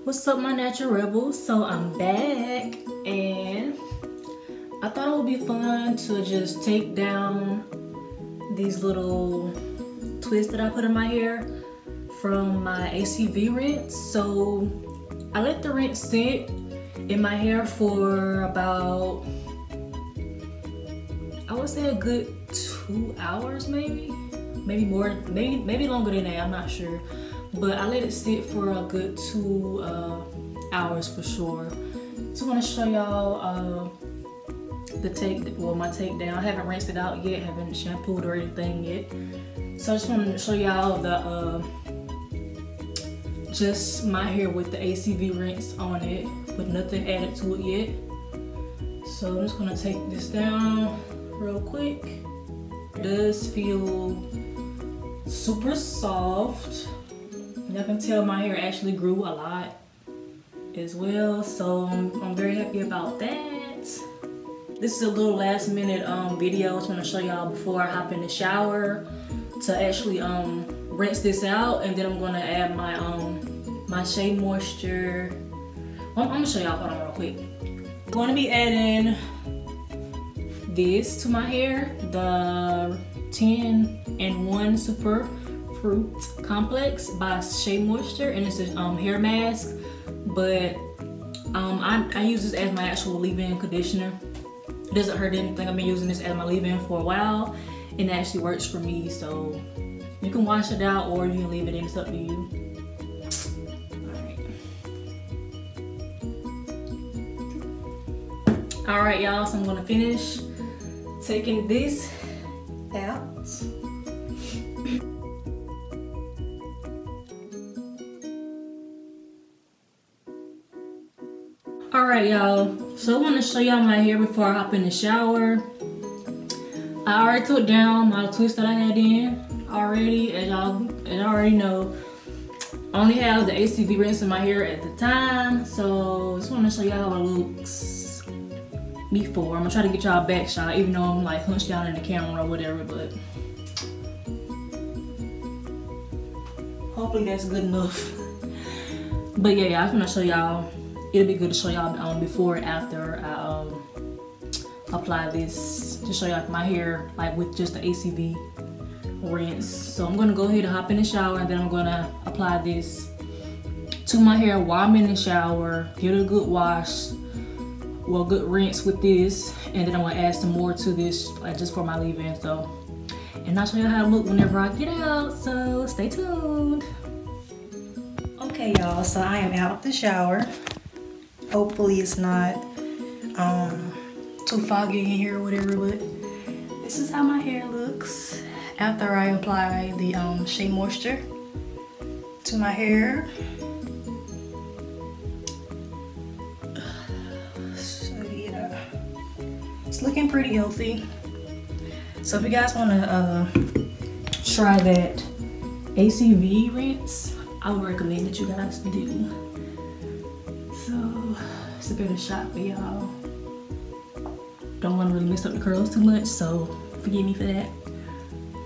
What's up, my natural rebels? So I'm back, and I thought it would be fun to just take down these little twists that I put in my hair from my ACV rinse. So I let the rinse sit in my hair for about, I would say a good 2 hours, maybe more, maybe longer than that, I'm not sure. But I let it sit for a good 2 hours for sure. So I want to show y'all my takedown. I haven't rinsed it out yet, haven't shampooed or anything yet. So I just wanted to show y'all the just my hair with the ACV rinse on it, with nothing added to it yet. So I'm just gonna take this down real quick. It does feel super soft. Y'all can tell my hair actually grew a lot as well, so I'm very happy about that. This is a little last minute video. I just want to show y'all before I hop in the shower to actually rinse this out, and then I'm gonna add my my Shea moisture. I'm gonna show y'all, hold on real quick. I'm gonna be adding this to my hair, the 10-in-1 Superfruit complex by Shea Moisture, and it's a hair mask, but I use this as my actual leave-in conditioner. It doesn't hurt anything. I've been using this as my leave-in for a while, and it actually works for me. So you can wash it out or you can leave it in, it's up to you. All right, y'all, so I'm gonna finish taking this out. Alright, y'all, so I want to show y'all my hair before I hop in the shower. I already took down my twist that I had in already, as y'all already know. I only have the ACV rinse in my hair at the time, so I just want to show y'all how it looks before. I'm gonna try to get y'all a back shot, even though I'm like hunched down in the camera or whatever, but hopefully that's good enough. But yeah, I just want to show y'all. It'll be good to show y'all before and after I apply this, to show y'all my hair like with just the ACV rinse. So I'm gonna go ahead and hop in the shower, and then I'm gonna apply this to my hair while I'm in the shower, give it a good wash, well, good rinse with this, and then I'm gonna add some more to this, like just for my leave-in. So, and I'll show you how it look whenever I get out, so stay tuned. Okay, y'all, so I am out of the shower. Hopefully it's not too foggy in here or whatever, but this is how my hair looks after I apply the Shea moisture to my hair. So yeah, it's looking pretty healthy. So if you guys want to try that ACV rinse, I would recommend that you guys do. So it's a bit of a shot for y'all. Don't want to really mess up the curls too much, so forgive me for that.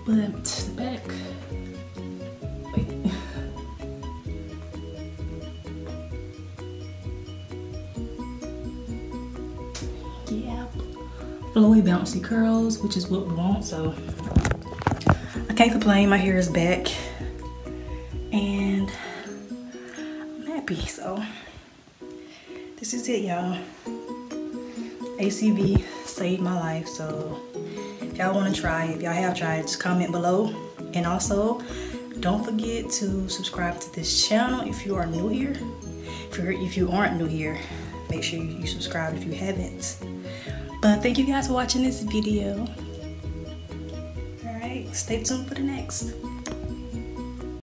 But to the back. Wait. Yeah. Flowy, bouncy curls, which is what we want, so I can't complain. My hair is back and I'm happy, so this is it, y'all. ACV saved my life, so if y'all want to try it, if y'all have tried, just comment below. And also, don't forget to subscribe to this channel if you are new here. If you aren't new here, make sure you subscribe if you haven't. But thank you guys for watching this video. All right, stay tuned for the next.